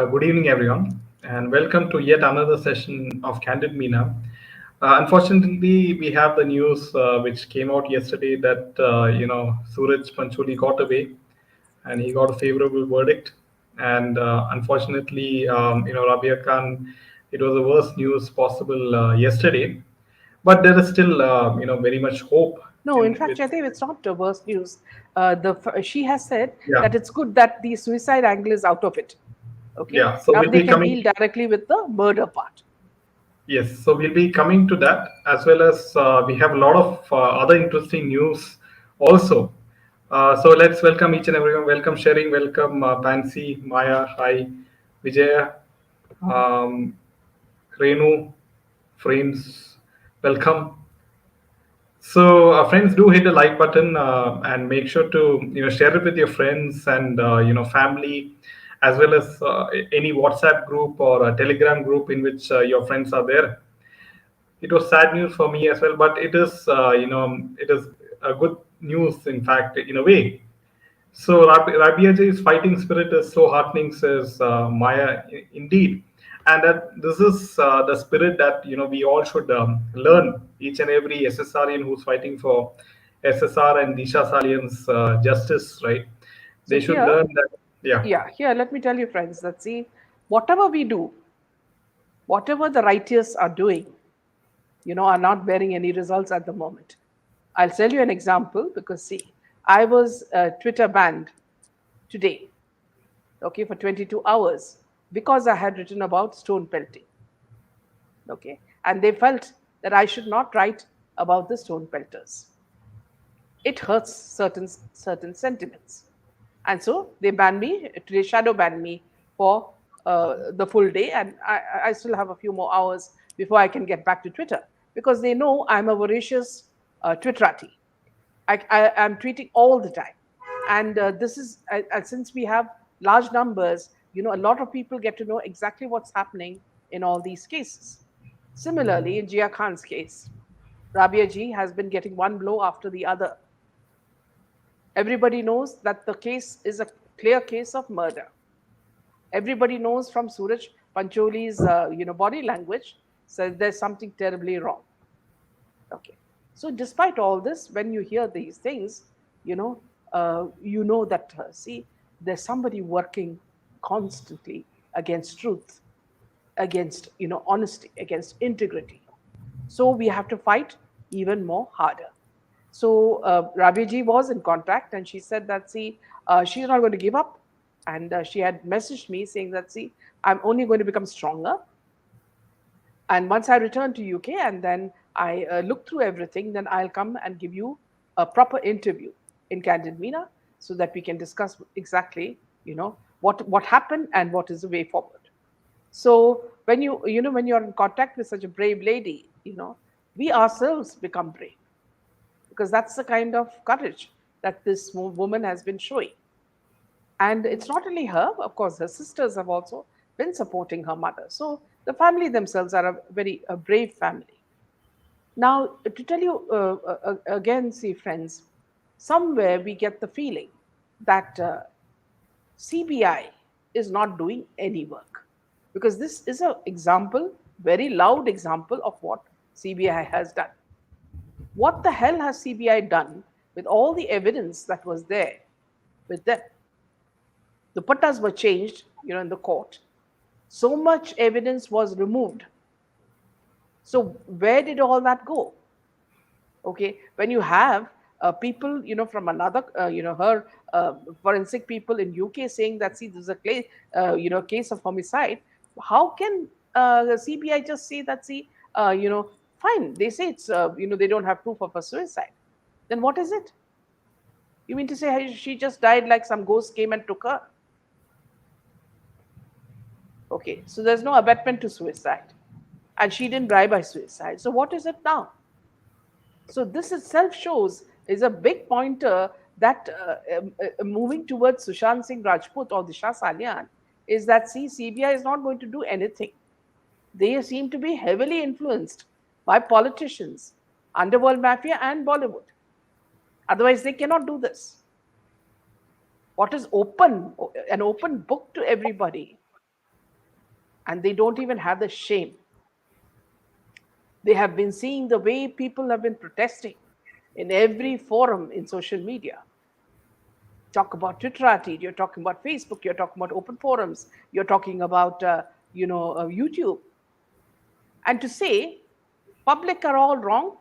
Good evening, everyone, and welcome to yet another session of Candid Meena. Unfortunately, we have the news which came out yesterday that Suraj Pancholi got away, and he got a favorable verdict. And unfortunately, Rabia Khan, it was the worst news possible yesterday. But there is still, very much hope No, in in fact, with. Jaidev, it's not the worst news. She has said Yeah, that it's good that the suicide angle is out of it. Okay, yeah. So now we'll they be can coming. deal directly with the murder part. Yes, so we'll be coming to that as well as we have a lot of other interesting news also. So let's welcome each and everyone. Welcome Sharing, welcome Pansy, Maya, hi, Vijaya, um, Renu, Frames, welcome. So, friends, do hit the like button and make sure to share it with your friends and family, as well as any WhatsApp group or a Telegram group in which your friends are there. It was sad news for me as well, but it is it is a good news in fact in a way. So Rabiaji's fighting spirit is so heartening, says Maya, indeed, and that this is the spirit that we all should learn. Each and every SSRian who's fighting for SSR and Disha Salian's justice, right? So They should here, learn that. Yeah, yeah, here, let me tell you, friends, that see, whatever we do, whatever the righteous are doing, are not bearing any results at the moment. I'll tell you an example because see, I was Twitter banned today, okay, for 22 hours because I had written about stone pelting. Okay, and they felt that I should not write about the stone pelters. It hurts certain sentiments, and so they banned me today, shadow banned me for the full day, and I still have a few more hours before I can get back to Twitter because they know I'm a voracious Twitterati. I'm tweeting all the time, and this is since we have large numbers, a lot of people get to know exactly what's happening in all these cases. Similarly, in Jiah Khan's case, Rabia ji has been getting one blow after the other. Everybody knows that the case is a clear case of murder. Everybody knows from Suraj Pancholi's body language says there's something terribly wrong. Okay. So despite all this, when you hear these things, that see, there's somebody working constantly against truth, against honesty, against integrity. So we have to fight even more harder. So Rabiji was in contact, and she said that see, she's not going to give up, and she had messaged me saying that see, I'm only going to become stronger, and once I return to UK and then I look through everything, then I'll come and give you a proper interview in Candid Meena so that we can discuss exactly, what happened and what is the way forward. So when when you're in contact with such a brave lady, we ourselves become brave because that's the kind of courage that this woman has been showing. And it's not only her, of course, her sisters have also been supporting her mother. So the family themselves are a very brave family. Now, to tell you again, see, friends, somewhere we get the feeling that CBI is not doing any work because this is an example, very loud example of what CBI has done. What the hell has CBI done with all the evidence that was there with them? The pattas were changed, in the court. So much evidence was removed. So where did all that go? Okay, when you have people, from another, her forensic people in UK saying that see, there's a case of homicide. How can the CBI just say that see, fine? They say it's they don't have proof of a suicide. Then what is it? You mean to say hey, she just died like some ghost came and took her? Okay, so there's no abetment to suicide, and she didn't die by suicide. So what is it now? So this itself shows is a big pointer that moving towards Sushant Singh Rajput or Disha Salian is that see CBI is not going to do anything. They seem to be heavily influenced by politicians, underworld mafia, and Bollywood. Otherwise, they cannot do this. What is open, an open book to everybody, And they don't even have the shame. They have been seeing the way people have been protesting in every forum in social media. Talk about Twitterati, you're talking about Facebook, you're talking about open forums, you're talking about YouTube. And to say public are all wrong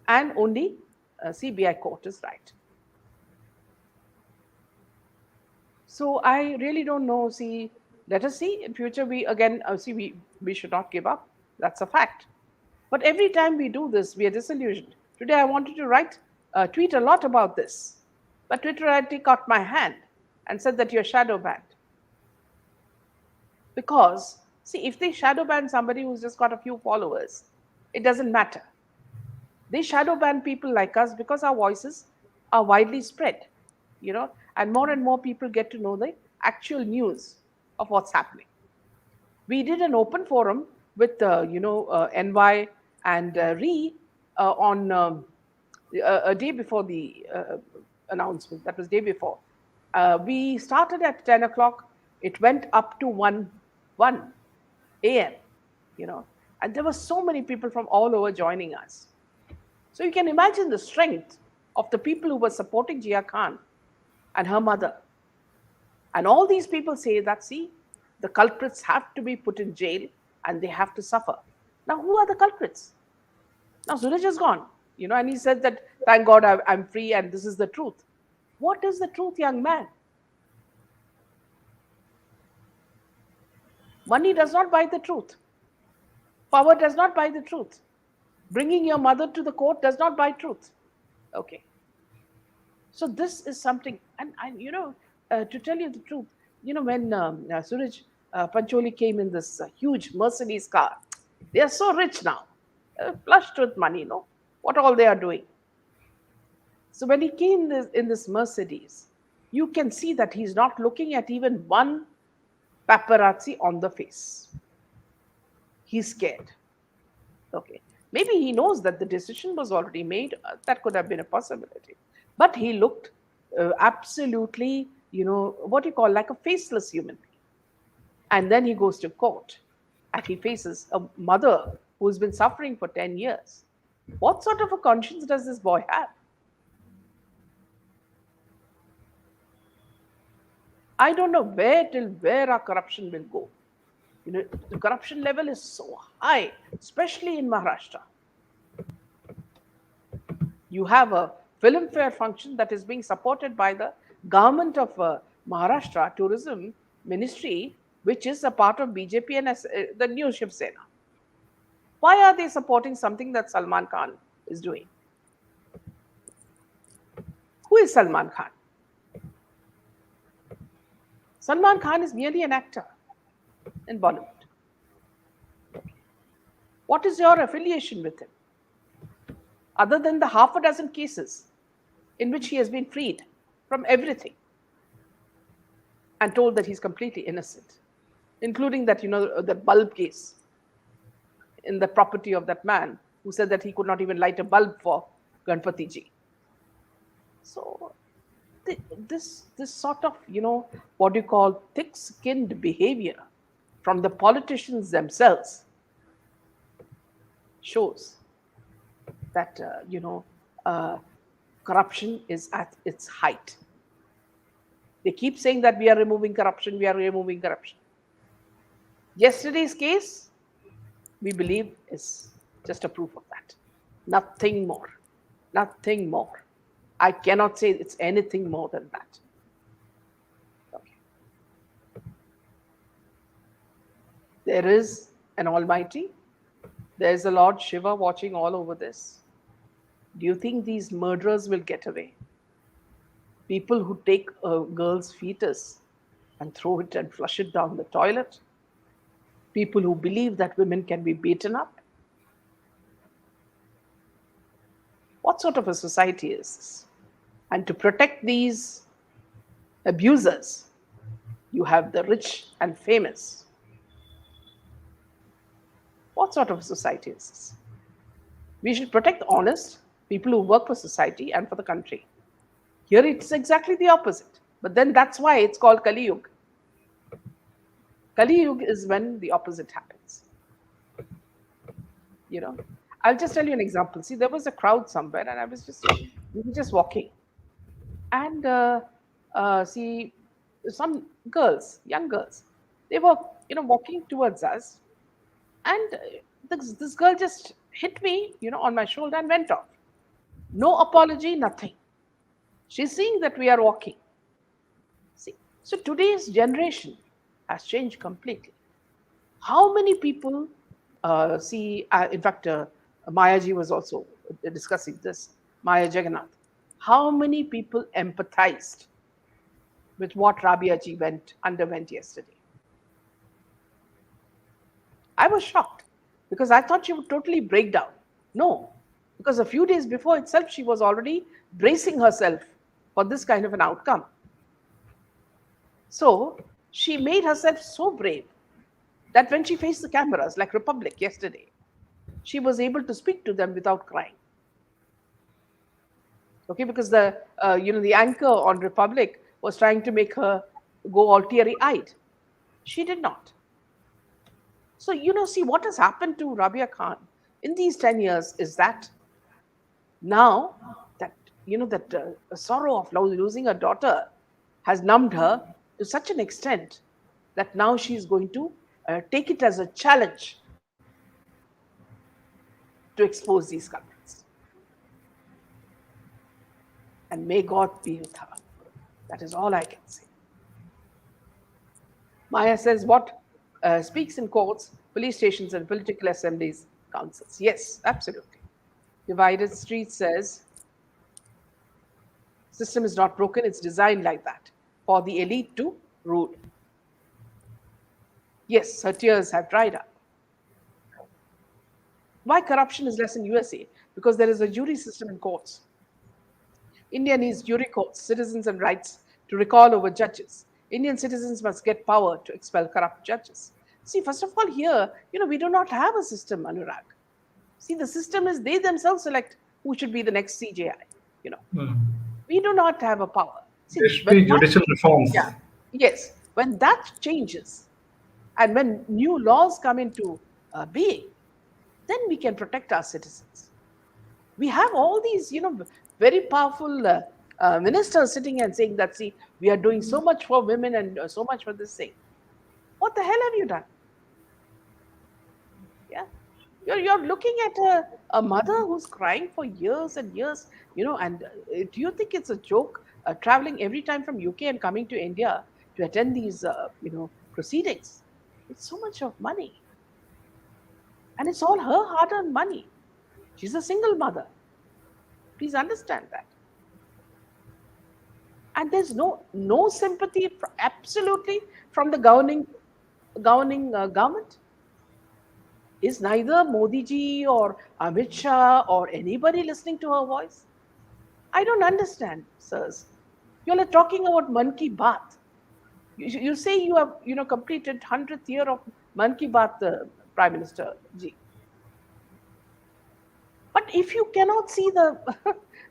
and only CBI court is right. So I really don't know. See, let us see in future. We again see we should not give up. That's a fact. But every time we do this, we are disillusioned. Today I wanted to tweet a lot about this, but Twitter actually caught my hand and said that you're shadow banned. Because see, if they shadow ban somebody who's just got a few followers, it doesn't matter. They shadow ban people like us because our voices are widely spread, and more people get to know the actual news of what's happening. We did an open forum with NY and Re on a day before the announcement. That was day before. We started at 10 o'clock. It went up to 1 a.m. And there were so many people from all over joining us. So you can imagine the strength of the people who were supporting Jiah Khan and her mother. And all these people say that, see, the culprits have to be put in jail and they have to suffer. Now, who are the culprits? Now, Suraj is gone, and he said that, thank God I'm free and this is the truth. What is the truth, young man? Money does not buy the truth. Power does not buy the truth. Bringing your mother to the court does not buy truth. Okay. So this is something, and to tell you the truth, when Suraj Pancholi came in this huge Mercedes car, they are so rich now, flushed with money, what all they are doing. So when he came in this Mercedes, you can see that he's not looking at even one paparazzi on the face. He's scared. Okay. Maybe he knows that the decision was already made. That could have been a possibility. But he looked absolutely, what you call like a faceless human being. And then he goes to court and he faces a mother who's been suffering for 10 years. What sort of a conscience does this boy have? I don't know where our corruption will go. The corruption level is so high, especially in Maharashtra. You have a filmfare function that is being supported by the government of Maharashtra Tourism Ministry, which is a part of BJP and the new Shiv Sena. Why are they supporting something that Salman Khan is doing? Who is Salman Khan? Salman Khan is merely an actor in Bollywood. What is your affiliation with him? Other than the half a dozen cases in which he has been freed from everything and told that he's completely innocent, including that, the bulb case in the property of that man who said that he could not even light a bulb for Ganpati ji. So this sort of, what you call thick-skinned behavior from the politicians themselves shows that, corruption is at its height. They keep saying that we are removing corruption, we are removing corruption. Yesterday's case, we believe, is just a proof of that. Nothing more. Nothing more. I cannot say it's anything more than that. Okay. There is an Almighty. There is a Lord Shiva watching all over this. Do you think these murderers will get away? People who take a girl's fetus and throw it and flush it down the toilet? People who believe that women can be beaten up? What sort of a society is this? And to protect these abusers, you have the rich and famous. What sort of a society is this? We should protect honest people who work for society and for the country. Here it's exactly the opposite. But then that's why it's called Kali Yuga. Kali Yuga is when the opposite happens. You know, I'll just tell you an example. See, there was a crowd somewhere, and we were just walking, and see, some girls, young girls, they were, walking towards us, and this girl just hit me, on my shoulder and went off. No apology, nothing. She's seeing that we are walking. See, so today's generation has changed completely. How many people in fact, Mayaji was also discussing this, Maya Jagannath. How many people empathized with what Rabia ji underwent yesterday? I was shocked because I thought she would totally break down. No, because a few days before itself, she was already bracing herself for this kind of an outcome. So she made herself so brave that when she faced the cameras, like Republic yesterday, she was able to speak to them without crying. Okay, because the anchor on Republic was trying to make her go all teary-eyed. She did not. So, see what has happened to Rabia Khan in these 10 years is that now that, sorrow of losing her daughter has numbed her to such an extent that now she's going to take it as a challenge to expose these culprits. And may God be with her. That is all I can say. Maya says, what speaks in courts, police stations, and political assemblies, councils. Yes, absolutely. Divided Street says, system is not broken, it's designed like that for the elite to rule. Yes, her tears have dried up. Why corruption is less in USA? Because there is a jury system in courts. India needs jury courts, citizens and rights to recall over judges. Indian citizens must get power to expel corrupt judges. See, first of all, here, we do not have a system, Anurag. See, the system is they themselves select who should be the next CJI. We do not have a power. See, There should be judicial reforms. yeah, yes, when that changes and when new laws come into being, then we can protect our citizens. We have all these, very powerful ministers sitting and saying that, see, we are doing so much for women and so much for this thing. What the hell have you done? Yeah. You're looking at a mother who's crying for years and years, and do you think it's a joke traveling every time from UK and coming to India to attend these, proceedings? It's so much of money. And it's all her hard-earned money. She's a single mother. Please understand that. And there's no sympathy absolutely from the governing government. Is neither Modi ji or Amit Shah or anybody listening to her voice? I don't understand, sirs. You're talking about Man Ki Baat. You say you have completed 100th year of Man Ki Baat, Prime Minister ji. But if you cannot see the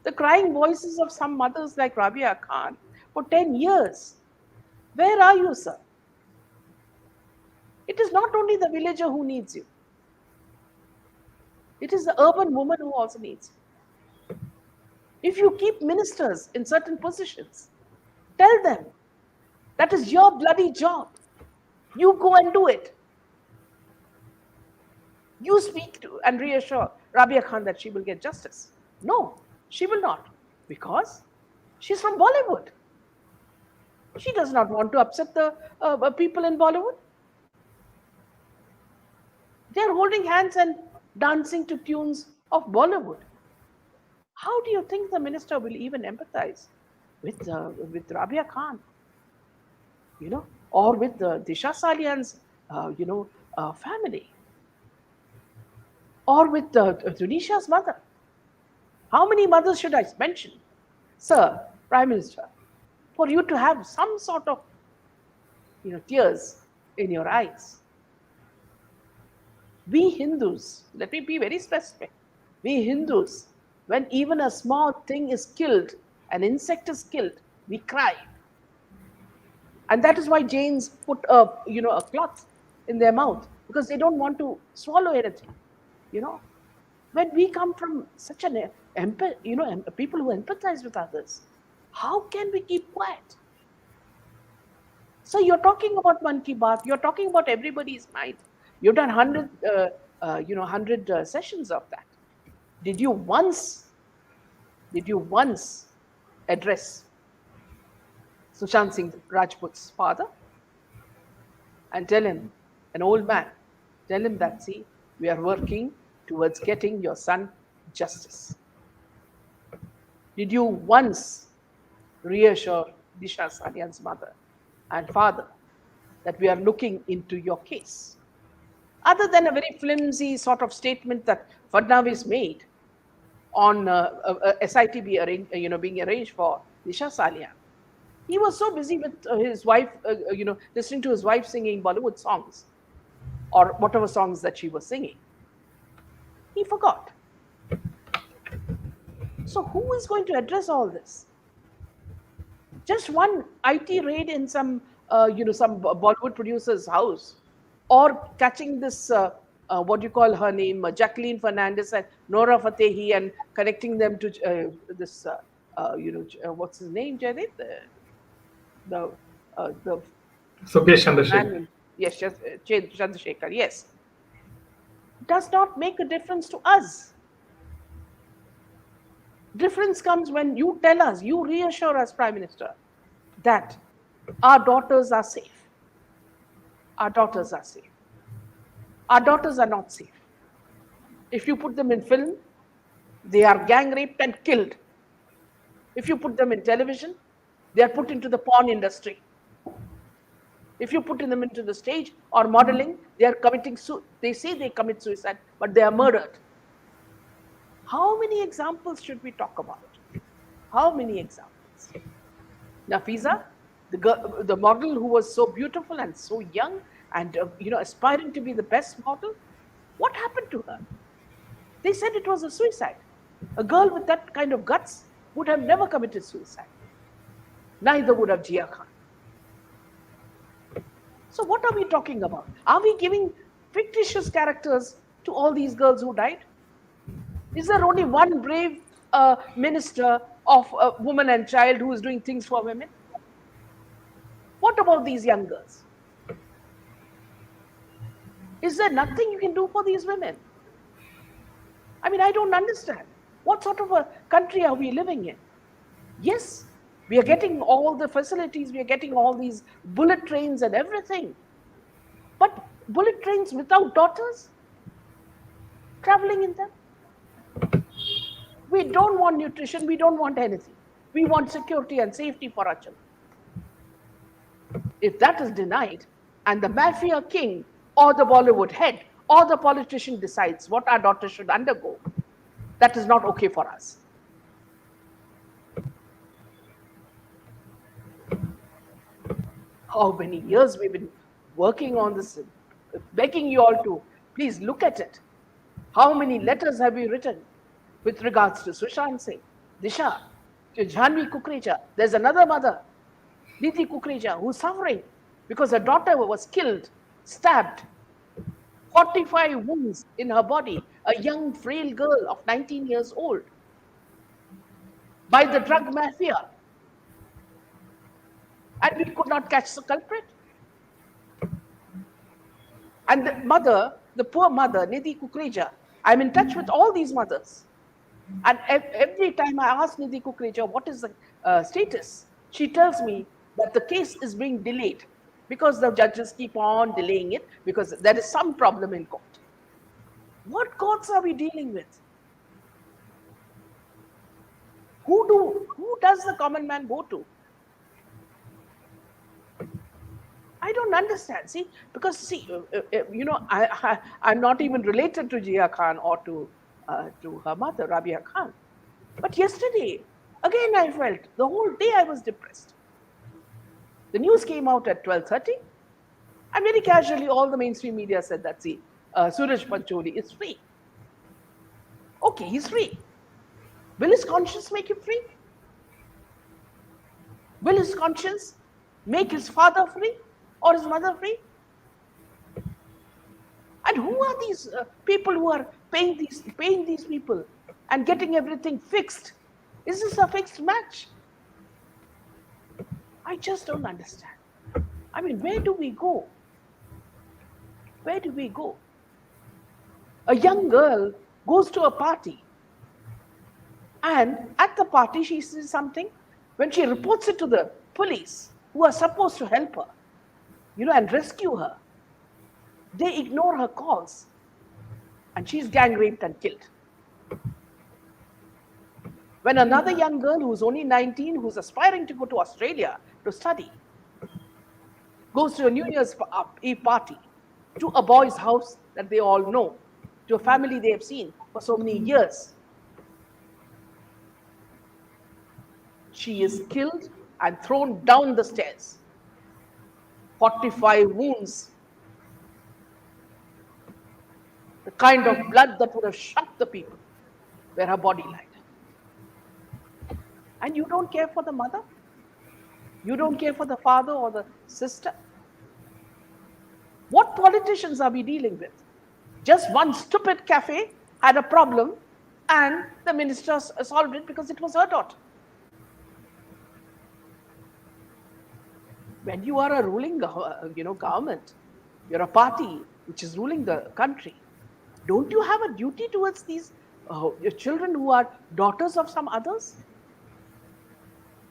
the crying voices of some mothers like Rabia Khan for 10 years, where are you, sir? It is not only the villager who needs you. It is the urban woman who also needs you. If you keep ministers in certain positions, tell them that is your bloody job. You go and do it. You speak to and reassure Rabia Khan that she will get justice. No, she will not, because she's from Bollywood. She does not want to upset the people in Bollywood. They're holding hands and dancing to tunes of Bollywood. How do you think the minister will even empathize with Rabia Khan? Or with Disha Salian's, family? Or with Tunisha's mother? How many mothers should I mention, Sir Prime Minister, for you to have some sort of, tears in your eyes? We Hindus, let me be very specific. We Hindus, when even a small thing is killed, an insect is killed, we cry. And that is why Jains put a cloth in their mouth, because they don't want to swallow anything. You know, when we come from such an people who empathize with others, how can we keep quiet? So you're talking about Man Ki Baat, you're talking about everybody's mind. You've done 100 sessions of that. Did you once, did you once address Sushant Singh Rajput's father and tell him, an old man, tell him that, see, we are working towards getting your son justice? Did you once reassure Disha Salian's mother and father that we are looking into your case? Other than a very flimsy sort of statement that Fadnavis made on SIT being arranged for Disha Salian, he was so busy with his wife, listening to his wife singing Bollywood songs or whatever songs that she was singing. He forgot. So who is going to address all this? Just one IT raid in some Bollywood producer's house, or catching this, what do you call her name, Jacqueline Fernandez and Nora Fatehi, and connecting them to this, what's his name, Jadid? The Sukesh Chandrasekhar. man, yes, Chandrasekhar, yes, does not make a difference to us. Difference comes when you tell us, you reassure us, Prime Minister, that our daughters are safe. Our daughters are safe. Our daughters are not safe. If you put them in film, they are gang raped and killed. If you put them in television, they are put into the porn industry. If you put them into the stage or modeling, they are they say they commit suicide, but they are murdered. How many examples should we talk about? How many examples? Nafisa, the model who was so beautiful and so young and aspiring to be the best model, what happened to her? They said it was a suicide. A girl with that kind of guts would have never committed suicide. Neither would have Jiah Khan. So what are we talking about? Are we giving fictitious characters to all these girls who died? Is there only one brave minister of woman and child who is doing things for women? What about these young girls? Is there nothing you can do for these women? I mean, I don't understand. What sort of a country are we living in? Yes, we are getting all the facilities, we are getting all these bullet trains and everything. But bullet trains without daughters traveling in them? We don't want nutrition, we don't want anything. We want security and safety for our children. If that is denied, and the mafia king or the Bollywood head or the politician decides what our daughter should undergo, that is not okay for us. How many years we've been working on this, begging you all to please look at it. How many letters have we written with regards to Sushant Singh, Disha, to Jhanvi Kukreja? There's another mother, Niti Kukreja, who's suffering because her daughter was killed, stabbed, 45 wounds in her body, a young, frail girl of 19 years old, by the drug mafia. And we could not catch the culprit. And the mother, the poor mother, Nidhi Kukreja, I'm in touch with all these mothers. And every time I ask Nidhi Kukreja, what is the status? She tells me that the case is being delayed because the judges keep on delaying it because there is some problem in court. What courts are we dealing with? Who does the common man go to? I don't understand. See, because I'm not even related to Jiah Khan or to her mother, Rabia Khan. But yesterday, again, I felt the whole day I was depressed. The news came out at 12:30, and very casually, all the mainstream media said that, see, Suraj Pancholi is free. Okay, he's free. Will his conscience make him free? Will his conscience make his father free or his mother free? And who are these people who are paying these people and getting everything fixed? Is this a fixed match? I just don't understand. I mean, where do we go? Where do we go? A young girl goes to a party, and at the party she sees something. When she reports it to the police, who are supposed to help her, and rescue her, they ignore her calls, and she's gang raped and killed. When another young girl who's only 19, who's aspiring to go to Australia to study, goes to a New Year's Eve party, to a boy's house that they all know, to a family they have seen for so many years, she is killed and thrown down the stairs. 45 wounds, the kind of blood that would have shocked the people where her body lied. And you don't care for the mother? You don't care for the father or the sister? What politicians are we dealing with? Just one stupid cafe had a problem and the minister solved it because it was her daughter. When you are a ruling government, you're a party which is ruling the country, don't you have a duty towards these your children who are daughters of some others?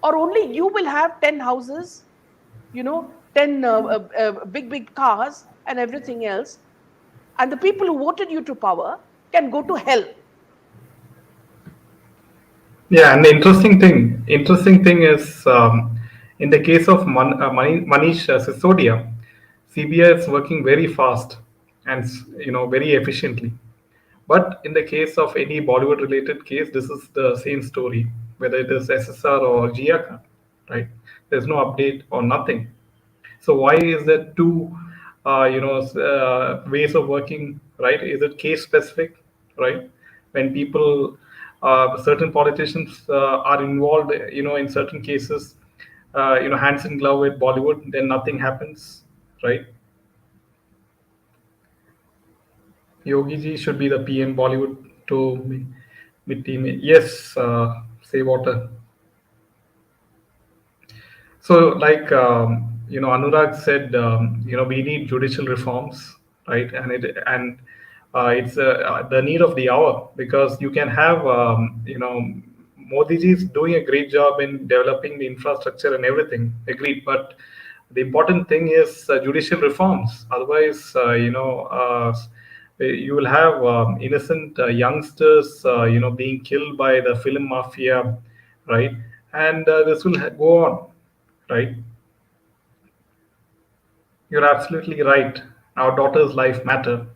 Or only you will have 10 houses, 10 big cars and everything else, and the people who voted you to power can go to hell? Yeah, and the interesting thing is, in the case of Manish Sisodia, CBI is working very fast and very efficiently. But in the case of any Bollywood related case, this is the same story, whether it is SSR or Jiah Khan, right? There's no update or nothing. So why is there two, ways of working, right? Is it case specific, right? When people, certain politicians are involved, in certain cases, hands in glove with Bollywood, then nothing happens, right? Yogi ji should be the PM Bollywood to mid team. Yes, say water. So, like Anurag said, we need judicial reforms, right? It's the need of the hour, because you can have Modi ji is doing a great job in developing the infrastructure and everything. Agreed, but the important thing is judicial reforms. Otherwise, you will have innocent youngsters, being killed by the film mafia, right? And this will go on, right? You're absolutely right. Our daughter's life matter.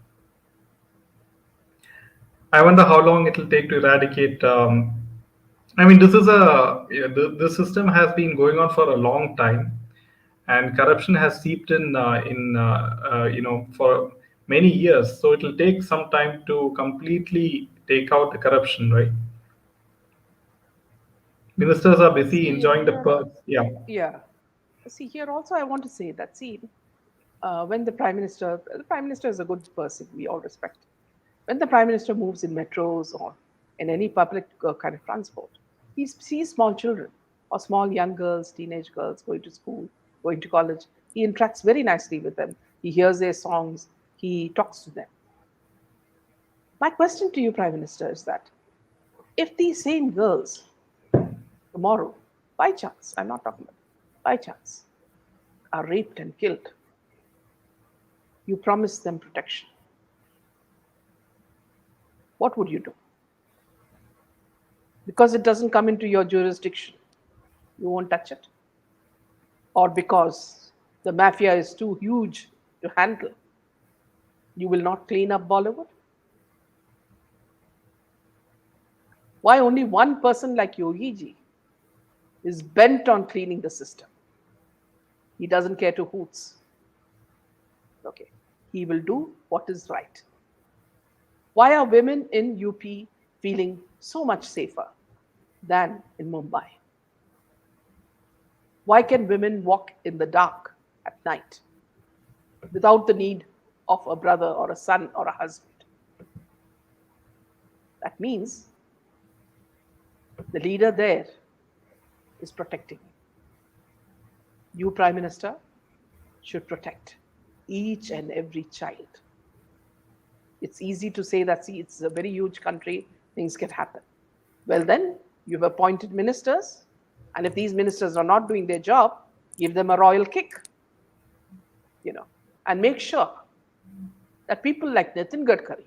I wonder how long it will take to eradicate. I mean, this is a yeah, the system has been going on for a long time, and corruption has seeped in for many years. So it will take some time to completely take out the corruption, right? Ministers are busy See enjoying the here, perks. Yeah. yeah. See here also, I want to say that, see, when the prime minister is a good person, we all respect. When the prime minister moves in metros or in any public kind of transport, he sees small children or small young girls, teenage girls going to school, going to college. He interacts very nicely with them. He hears their songs. He talks to them. My question to you, prime minister, is that if these same girls tomorrow, by chance, I'm not talking about by chance, are raped and killed, you promise them protection. What would you do? Because it doesn't come into your jurisdiction, you won't touch it? Or because the mafia is too huge to handle, you will not clean up Bollywood? Why only one person like Yogi ji is bent on cleaning the system? He doesn't care to hoots. Okay. He will do what is right. Why are women in UP feeling so much safer than in Mumbai? Why can women walk in the dark at night without the need of a brother or a son or a husband? That means the leader there is protecting you. You, Prime Minister, should protect each and every child. It's easy to say that, see, it's a very huge country, things can happen. Well, then you've appointed ministers, and if these ministers are not doing their job, give them a royal kick, you know, and make sure that people like Nitin Gadkari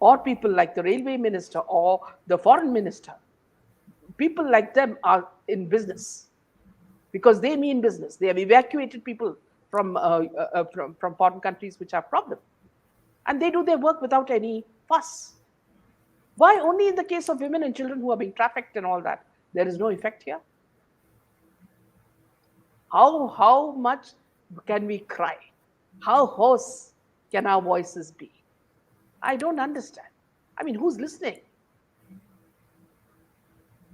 or people like the railway minister or the foreign minister, people like them are in business because they mean business. They have evacuated people from foreign countries which have problems. And they do their work without any fuss. Why only in the case of women and children who are being trafficked and all that, there is no effect here? How much can we cry? How hoarse can our voices be? I don't understand. I mean, who's listening?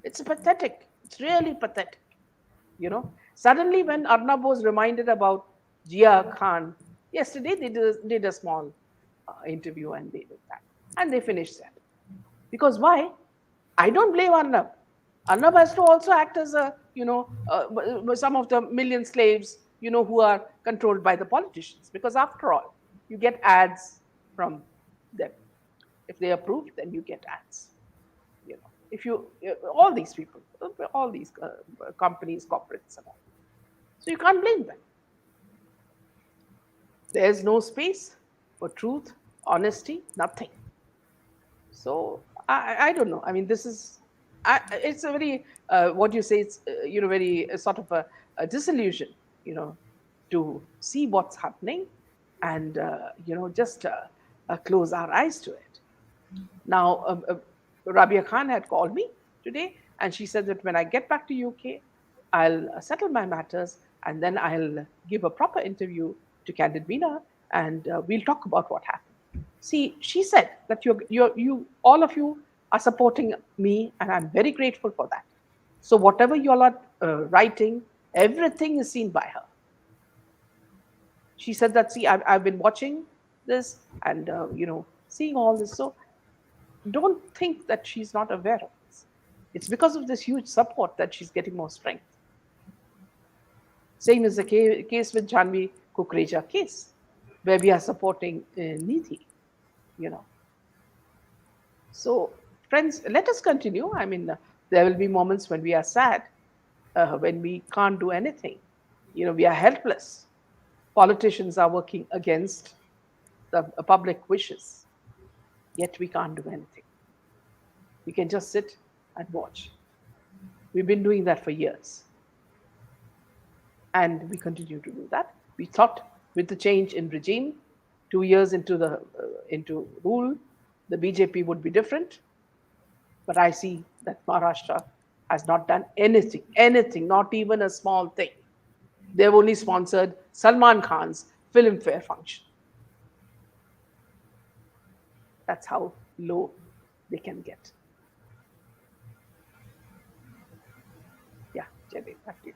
It's pathetic. It's really pathetic. Suddenly when Arnab was reminded about Jiah Khan, yesterday they did a small interview and they did that. And they finished that. Because why? I don't blame Arnab. Arnab has to also act as some of the million slaves, who are controlled by the politicians. Because after all, you get ads from them. If they approve, then you get ads. If all these people, all these companies, corporates and all. So you can't blame them. There's no space for truth, honesty, nothing. So I don't know. I mean, it's a very, what you say, it's, very sort of a disillusion, to see what's happening and, just close our eyes to it. Now, Jiah Khan had called me today and she said that when I get back to UK, I'll settle my matters and then I'll give a proper interview to Candid Meena and we'll talk about what happened. See, she said that you all of you are supporting me and I'm very grateful for that. So whatever you all are writing, everything is seen by her. She said that, see, I've been watching this and, seeing all this. So don't think that she's not aware of this. It's because of this huge support that she's getting more strength. Same is the case with Janvi Kukreja case, where we are supporting Nidhi, So, friends, let us continue. I mean, there will be moments when we are sad, when we can't do anything. We are helpless. Politicians are working against the public wishes, yet we can't do anything. We can just sit and watch. We've been doing that for years. And we continue to do that. We thought with the change in regime, 2 years into rule, the BJP would be different. But I see that Maharashtra has not done anything, not even a small thing. They've only sponsored Salman Khan's Filmfare function. That's how low they can get. Yeah, Jaideep, back to you.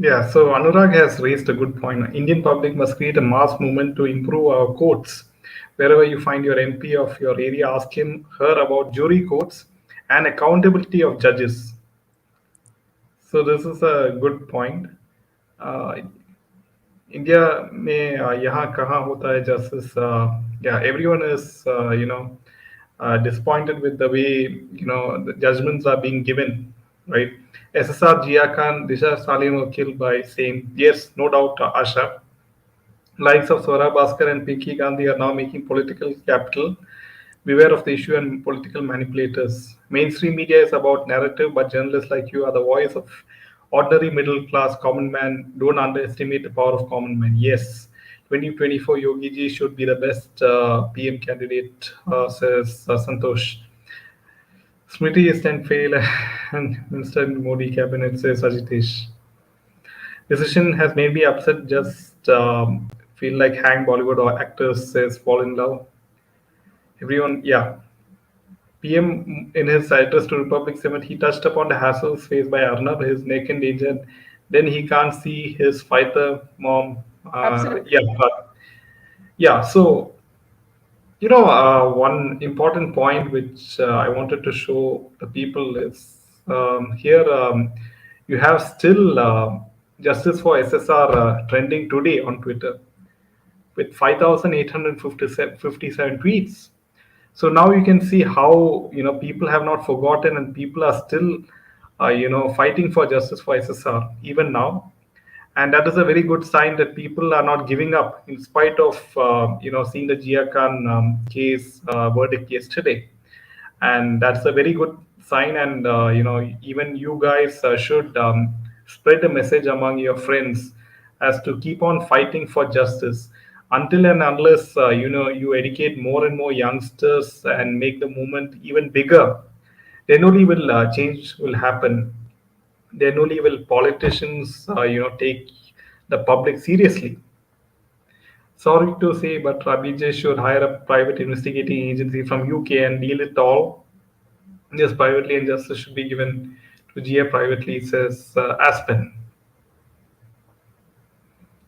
Yeah, so Anurag has raised a good point. Indian public must create a mass movement to improve our courts. Wherever you find your MP of your area, ask him, her about jury courts and accountability of judges. So this is a good point. India में यहाँ कहाँ होता है justice? Yeah, everyone is disappointed with the way the judgments are being given, right? SSR, Jiah Khan, Disha Salim were killed by same. Yes, no doubt, Asha. Likes of Swara Bhaskar and Pinky Gandhi are now making political capital. Beware of the issue and political manipulators. Mainstream media is about narrative, but journalists like you are the voice of ordinary middle class common man. Don't underestimate the power of common man. Yes, 2024 Yogi Ji should be the best PM candidate, says Santosh. Smriti is 10 fail and Minister Modi cabinet, says Ajitesh. Decision has made me upset, just feel like hang Bollywood or actors, says fall in love. Everyone, yeah. PM in his address to Republic Summit, he touched upon the hassles faced by Arnab, his neck in danger, then he can't see his fighter mom. Absolutely. Yeah, but yeah. So one important point which I wanted to show the people is here. You have still justice for SSR trending today on Twitter with 5,857 tweets. So now you can see how people have not forgotten and people are still fighting for justice for SSR even now, and that is a very good sign that people are not giving up in spite of seeing the Jiah Khan case verdict yesterday, and that's a very good sign. And even you guys should spread the message among your friends as to keep on fighting for justice until and unless you educate more and more youngsters and make the movement even bigger. Then only will change will happen. Then only will politicians take the public seriously. Sorry to say, but Rabije should hire a private investigating agency from UK and deal it all. Yes, privately, and justice should be given to GA privately, says Aspen.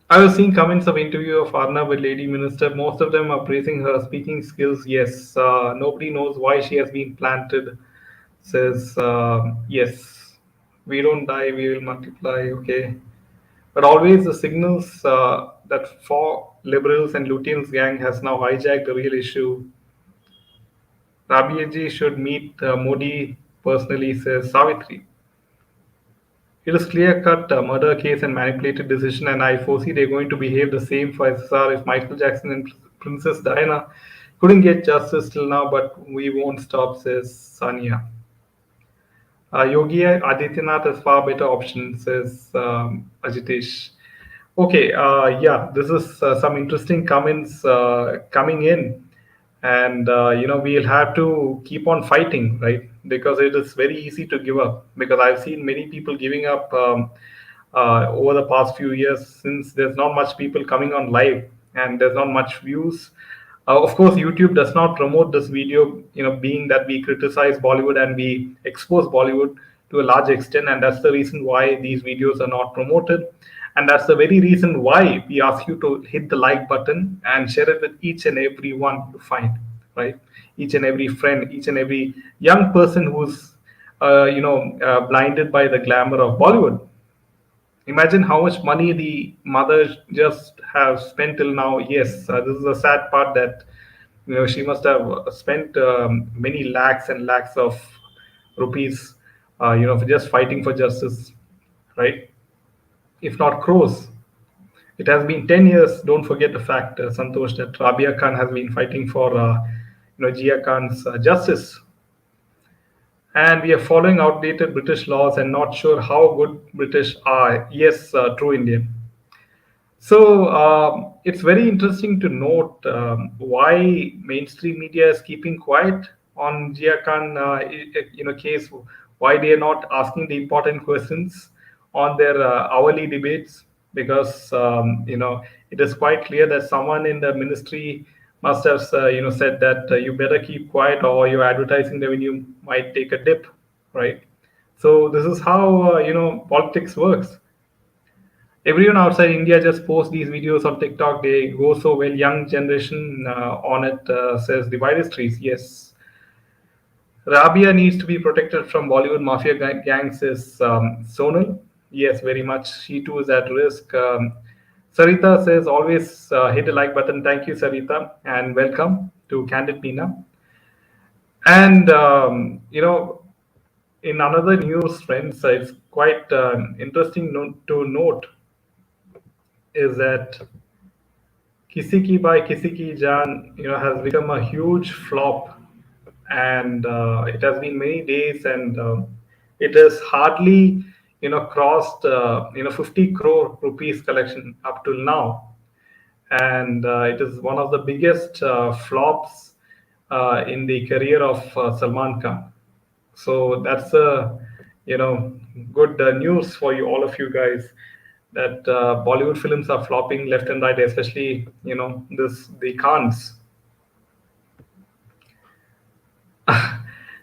I was seeing comments of interview of Arna with Lady Minister. Most of them are praising her speaking skills. Yes, nobody knows why she has been planted. Says yes, we don't die, we will multiply. Okay, but always the signals that four liberals and Lutyens gang has now hijacked the real issue. Rabiaji should meet Modi personally, says Savitri. It is clear-cut murder case and manipulated decision, and I foresee they're going to behave the same for SSR if Michael Jackson and Princess Diana couldn't get justice till now, but we won't stop, says Sania. Yogi Adityanath has far better options, says Ajitesh. Okay, yeah, this is some interesting comments coming in, and we'll have to keep on fighting, right? Because it is very easy to give up. Because I've seen many people giving up over the past few years since there's not much people coming on live and there's not much views. Of course, YouTube does not promote this video, being that we criticize Bollywood and we expose Bollywood to a large extent, and that's the reason why these videos are not promoted. And that's the very reason why we ask you to hit the like button and share it with each and every one you find, right? Each and every friend, each and every young person who's, blinded by the glamour of Bollywood. Imagine how much money the mother just have spent till now. Yes, this is the sad part that she must have spent many lakhs and lakhs of rupees, for just fighting for justice, right? If not crores. It has been 10 years. Don't forget the fact, Santosh, that Rabia Khan has been fighting for Jiah Khan's justice, and we are following outdated British laws and not sure how good British are. Yes, true Indian. So it's very interesting to note why mainstream media is keeping quiet on Jiah Khan, case. Why they are not asking the important questions on their hourly debates? Because it is quite clear that someone in the ministry must have said that you better keep quiet or your advertising revenue might take a dip, right? So this is how politics works. Everyone outside India just posts these videos on TikTok. They go so well. Young generation on it says divide trees. Yes, Rabia needs to be protected from Bollywood mafia gangs. Says Sonal. Yes, very much. She too is at risk. Sarita says always hit a like button. Thank you, Sarita, and welcome to Candid Meena. And in another news, friends, it's quite interesting to note is that Kisi Ki Bhai Kisi Ki Jaan, has become a huge flop, and it has been many days, and it has hardly, crossed, 50 crore rupees collection up till now, and it is one of the biggest flops in the career of Salman Khan. So that's you know good news for you, all of you guys, that Bollywood films are flopping left and right, especially this the Khans.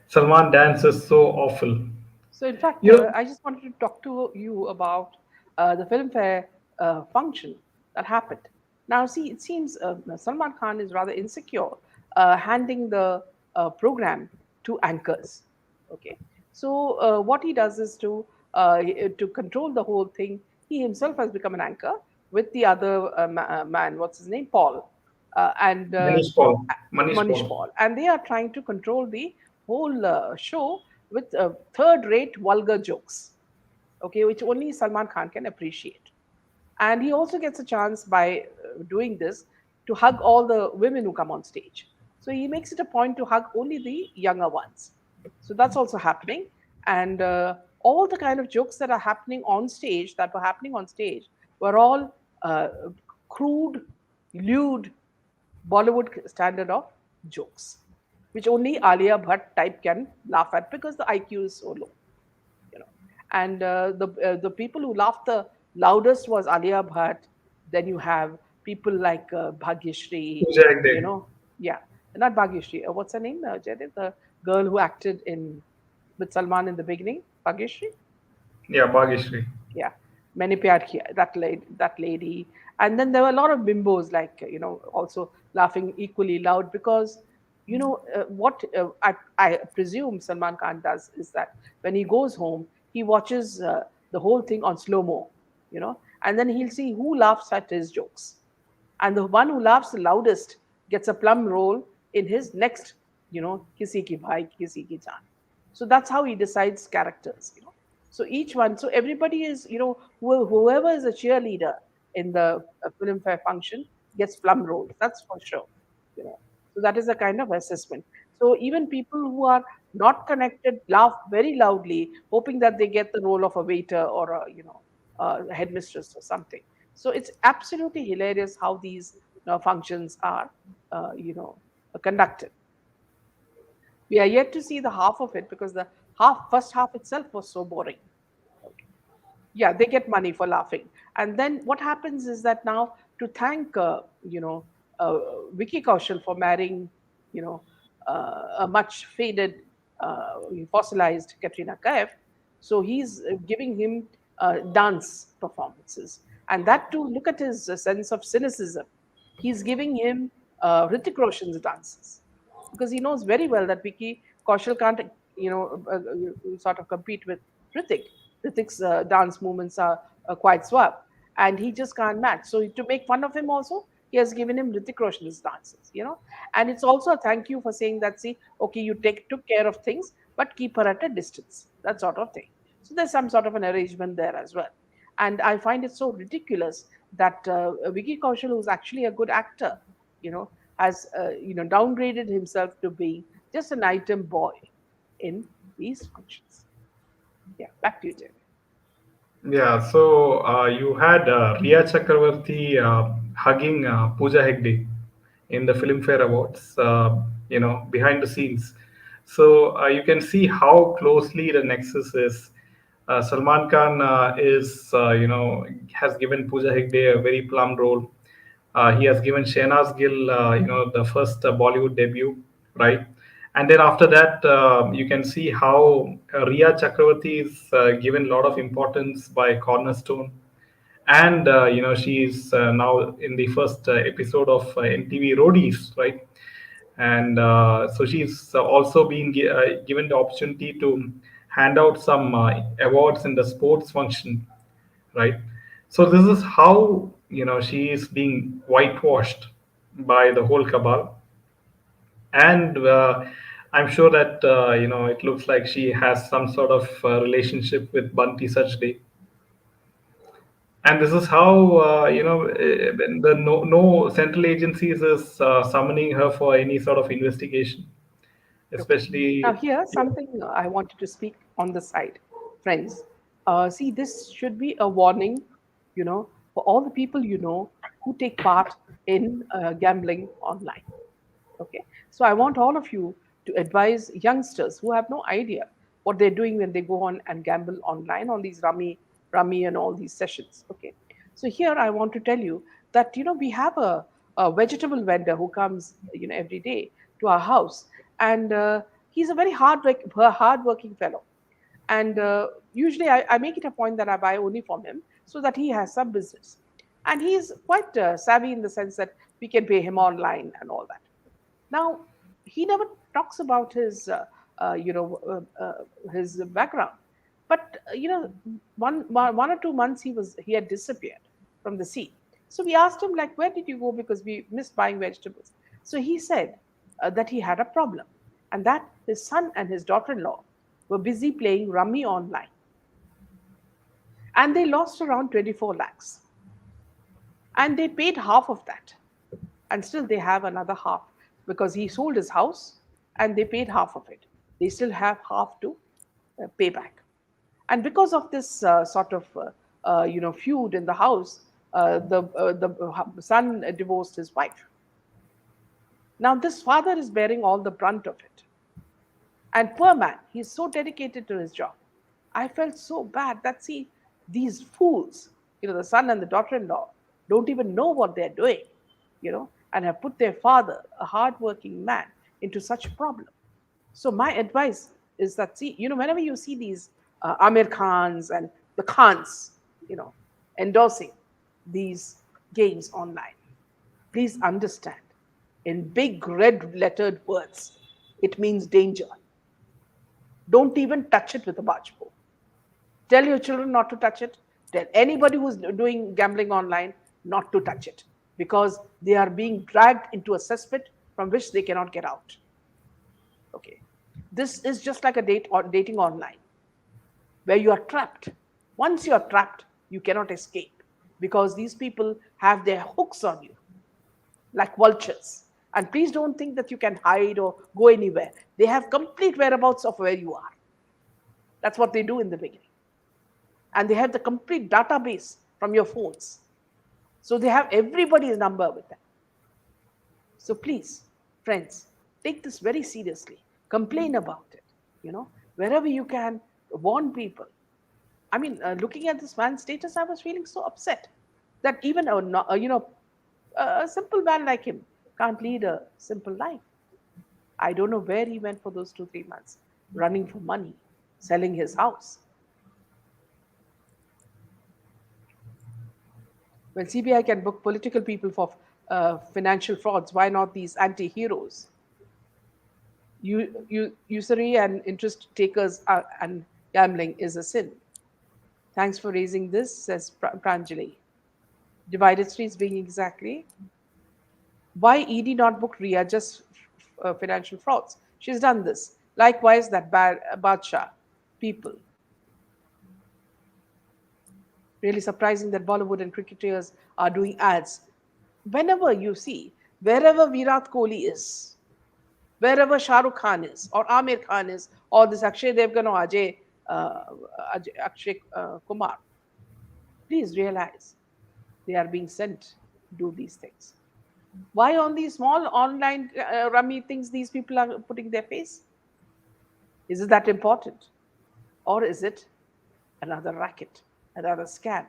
Salman dance is so awful. So, in fact, You know, I just wanted to talk to you about the Filmfare function that happened. Now, see, it seems Salman Khan is rather insecure handing the program to anchors. Okay, so what he does is to control the whole thing. He himself has become an anchor with the other man. What's his name? Paul, and Manish Paul. Manish Manish Paul. Paul, and they are trying to control the whole show with third-rate vulgar jokes. Okay, which only Salman Khan can appreciate. And he also gets a chance by doing this to hug all the women who come on stage. So he makes it a point to hug only the younger ones. So that's also happening. And all the kind of jokes that are happening on stage, that were happening on stage, were all uh, crude, lewd Bollywood standard of jokes, which only Alia Bhatt type can laugh at because the IQ is so low, you know. And the people who laughed the loudest was Alia Bhatt. Then you have people like Bhagyashree, Pooja Hegde. you know, yeah, not Bhagyashree. What's her name? Jaidev, the girl who acted in with Salman in the beginning, Bhagyashree. Yeah, Bhagyashree. Yeah, मैंने प्यार किया, that lady. And then there were a lot of bimbos like also laughing equally loud because what I presume Salman Khan does is that when he goes home he watches the whole thing on slow mo, and then he'll see who laughs at his jokes, and the one who laughs the loudest gets a plum role in his next, kisi ki bhai, kisi ki jaan. So that's how he decides characters. So each one, so everybody is, whoever is a cheerleader in the Filmfare function gets plum roles. That's for sure. You know, so that is a kind of assessment. So even people who are not connected laugh very loudly, hoping that they get the role of a waiter or a headmistress or something. So it's absolutely hilarious how these functions are, conducted. We are yet to see the half of it because the first half itself was so boring. Okay. Yeah, they get money for laughing, and then what happens is that now to thank uh, Vicky Kaushal for marrying you know a much faded fossilized Katrina Kaif, so he's giving him dance performances, and that too, look at his sense of cynicism. He's giving him Hrithik Roshan's dances because he knows very well that Vicky Kaushal can't, sort of compete with Hrithik. Hrithik's dance movements are quite suave, and he just can't match. So to make fun of him, also he has given him Hrithik Roshan's dances. And it's also a thank you for saying that. See, okay, you took care of things, but keep her at a distance. That sort of thing. So there's some sort of an arrangement there as well. And I find it so ridiculous that Vicky Kaushal, who's actually a good actor, you know, has downgraded himself to being just an item boy in these functions. Yeah, back to you, Jay. Yeah, so you had Riya Chakravarti hugging Pooja Hegde in the Filmfare Awards, behind the scenes. So you can see how closely the nexus is. Salman Khan has given Pooja Hegde a very plum role. He has given Shehnaz Gill, the first Bollywood debut, right? And then after that, you can see how Riya Chakravarti is given a lot of importance by Cornerstone, and she is now in the first episode of NTV Roadies, right? And so she's also being given the opportunity to hand out some awards in the sports function, right? So this is how she is being whitewashed by the whole cabal, and I'm sure that it looks like she has some sort of relationship with Bunty Sajde, and this is how the no central agencies is summoning her for any sort of investigation, Okay. Now, especially. here's Yeah. something I wanted to speak on the side. Friends, see, this should be a warning, for all the people who take part in gambling online. Okay. So I want all of you to advise youngsters who have no idea what they're doing when they go on and gamble online on these rummy and all these sessions. Okay. So here I want to tell you that we have a vegetable vendor who comes every day to our house, and he's a very hard working fellow, and Usually, I make it a point that I buy only from him so that he has some business. And he's quite savvy in the sense that we can pay him online and all that. Now, he never talks about his, his background. But one or 2 months he had disappeared from the scene. So we asked him like, where did you go? Because we missed buying vegetables. So he said that he had a problem, and that his son and his daughter-in-law were busy playing rummy online, and they lost around 24 lakhs, and they paid half of that, and still they have another half because he sold his house and they paid half of it. They still have half to pay back. And because of this sort of feud in the house, the son divorced his wife. Now this father is bearing all the brunt of it. And poor man, he's so dedicated to his job. I felt so bad that, see, these fools, the son and the daughter-in-law, don't even know what they're doing, and have put their father, a hardworking man, into such a problem. So my advice is that, see, whenever you see these Amir Khans and the Khans, endorsing these games online, please understand, in big red lettered words, it means danger. Don't even touch it with a barge pole. Tell your children not to touch it. Tell anybody who's doing gambling online not to touch it, because they are being dragged into a cesspit from which they cannot get out. Okay. This is just like a dating online, where you are trapped. Once you are trapped, you cannot escape, because these people have their hooks on you like vultures. And please don't think that you can hide or go anywhere. They have complete whereabouts of where you are. That's what they do in the beginning. And they have the complete database from your phones. So they have everybody's number with them. So please, friends, take this very seriously. Complain about it. Wherever you can, warn people. I mean, looking at this man's status, I was feeling so upset that even a simple man like him can't lead a simple life. I don't know where he went for those 2-3 months, running for money, selling his house. When CBI can book political people for financial frauds, why not these anti-heroes? Usury and interest takers and gambling is a sin. Thanks for raising this, says Pranjali. Divided streets being exactly. Why ED not book Ria just financial frauds? She's done this. Likewise, that Badshah people. Really surprising that Bollywood and cricketers are doing ads. Whenever you see, wherever Virat Kohli is, wherever Shah Rukh Khan is, or Amir Khan is, or this Akshay Devgan or Akshay Kumar, please realize they are being sent to do these things. Why on these small online rummy things these people are putting their face? Is it that important? Or is it another racket, another scam?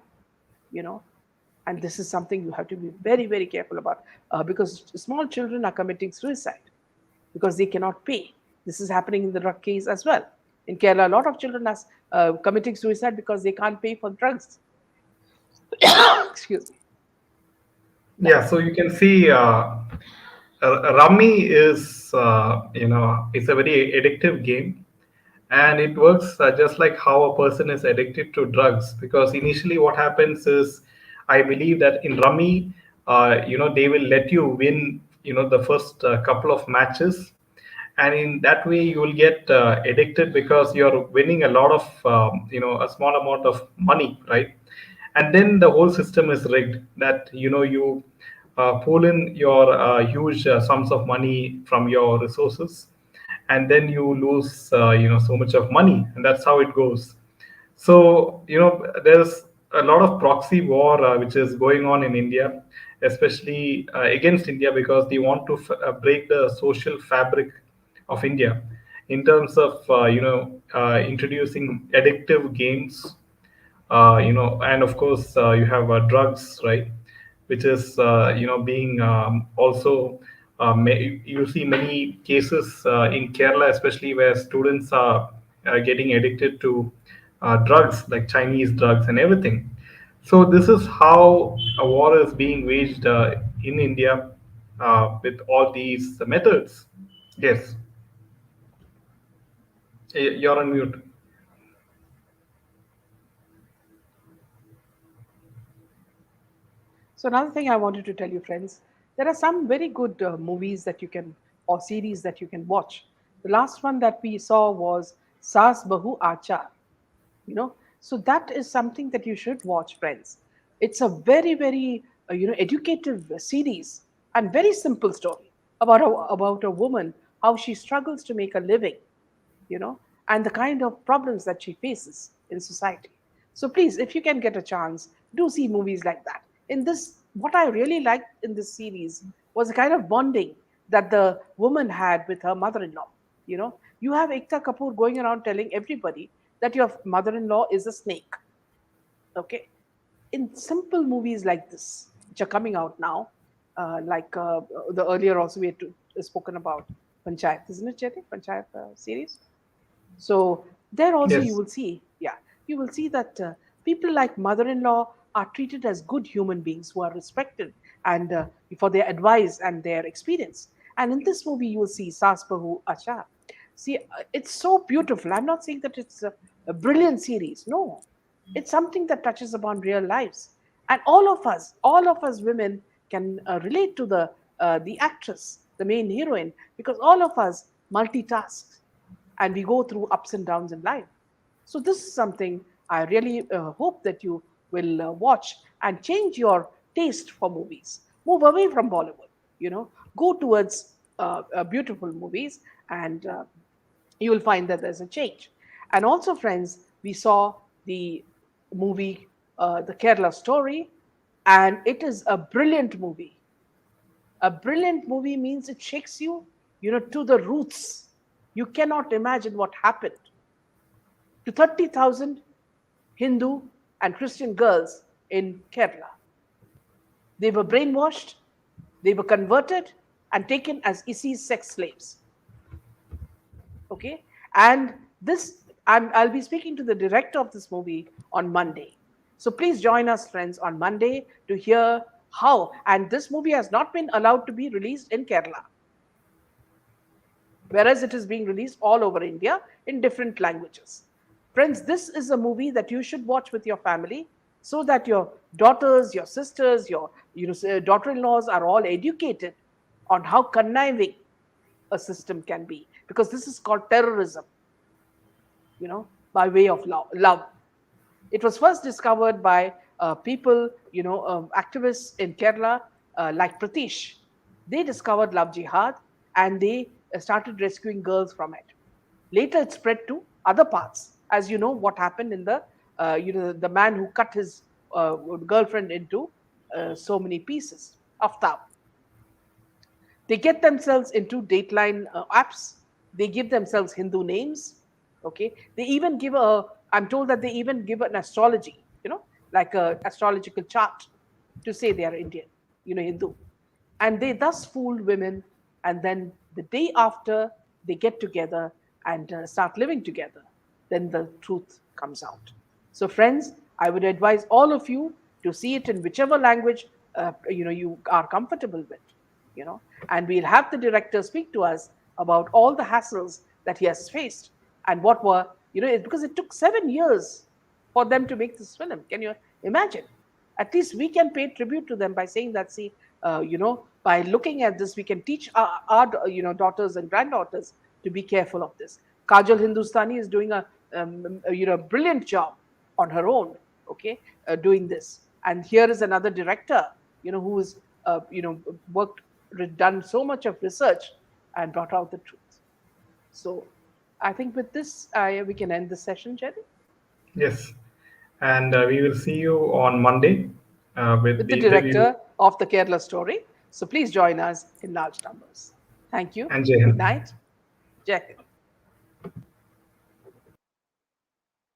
And this is something you have to be very, very careful about, because small children are committing suicide because they cannot pay. This is happening in the drug case as well. In Kerala, a lot of children are committing suicide because they can't pay for drugs. Excuse me. Yeah, so you can see Rummy is, it's a very addictive game, and it works just like how a person is addicted to drugs. Because initially, what happens is, I believe that in Rummy, they will let you win, the first couple of matches, and in that way you will get addicted because you're winning a lot of, a small amount of money, right? And then the whole system is rigged, that you pull in your huge sums of money from your resources, and then you lose so much of money, and that's how it goes. So there's a lot of proxy war which is going on in India, especially against India, because they want to break the social fabric of India in terms of introducing addictive games, and of course you have drugs, right, which is being also you see many cases in Kerala, especially where students are getting addicted to drugs like Chinese drugs and everything. So this is how a war is being waged in India with all these methods. Yes, you're on mute. So another thing I wanted to tell you, friends, there are some very good movies that you can or series that you can watch. The last one that we saw was Saas Bahu Achar. So that is something that you should watch, friends. It's a very educative series and very simple story about a woman, how she struggles to make a living, you know, and the kind of problems that she faces in society. So please, if you can get a chance, do see movies like that. In this, what I really liked in this series was a kind of bonding that the woman had with her mother-in-law. You have Ekta Kapoor going around telling everybody that your mother-in-law is a snake. Okay, in simple movies like this, which are coming out now, like the earlier also we had spoken about Panchayat, isn't it, Jyoti? Panchayat series. So there also you Yes. will see, yeah, you will see that people like mother-in-law are treated as good human beings who are respected and for their advice and their experience. And in this movie, you will see Saas Bahu Achar. See, it's so beautiful. I'm not saying that it's a brilliant series. No, it's something that touches upon real lives, and all of us women can relate to the actress, the main heroine, because all of us multitask and we go through ups and downs in life. So this is something I really hope that you will watch and change your taste for movies. Move away from Bollywood, go towards beautiful movies, and you will find that there's a change. And also, friends, we saw the movie, The Kerala Story, and it is a brilliant movie. A brilliant movie means it shakes you, to the roots. You cannot imagine what happened to 30,000 Hindu and Christian girls in Kerala. They were brainwashed, they were converted, and taken as ISIS sex slaves. Okay, and I'll be speaking to the director of this movie on Monday. So please join us, friends, on Monday to hear how. And this movie has not been allowed to be released in Kerala, whereas it is being released all over India in different languages. Friends, this is a movie that you should watch with your family so that your daughters, your sisters, your daughter-in-laws are all educated on how conniving a system can be, because this is called terrorism, by way of love. It was first discovered by people, activists in Kerala, like Pratish. They discovered love jihad and they started rescuing girls from it. Later, it spread to other parts. As you know, what happened in the man who cut his girlfriend into so many pieces, Aftab. They get themselves into dateline apps. They give themselves Hindu names. Okay, they even give a. I'm told that they even give an astrology, like a astrological chart, to say they are Indian, Hindu, and they thus fool women. And then the day after they get together and start living together, then the truth comes out. So, friends, I would advise all of you to see it in whichever language you are comfortable with, and we'll have the director speak to us about all the hassles that he has faced and what were, because it took 7 years for them to make this film. Can you imagine? At least we can pay tribute to them by saying that, see, by looking at this, we can teach our daughters and granddaughters to be careful of this. Kajal Hindustani is doing a brilliant job on her own, okay, doing this. And here is another director, who has, worked, done so much of research and brought out the truth. So I think with this, we can end the session, Jerry, Yes. And we will see you on Monday with with the the interview. director of the Kerala story. So please join us in large numbers. Thank you. And Jai Good Hind. night. Jai Hind.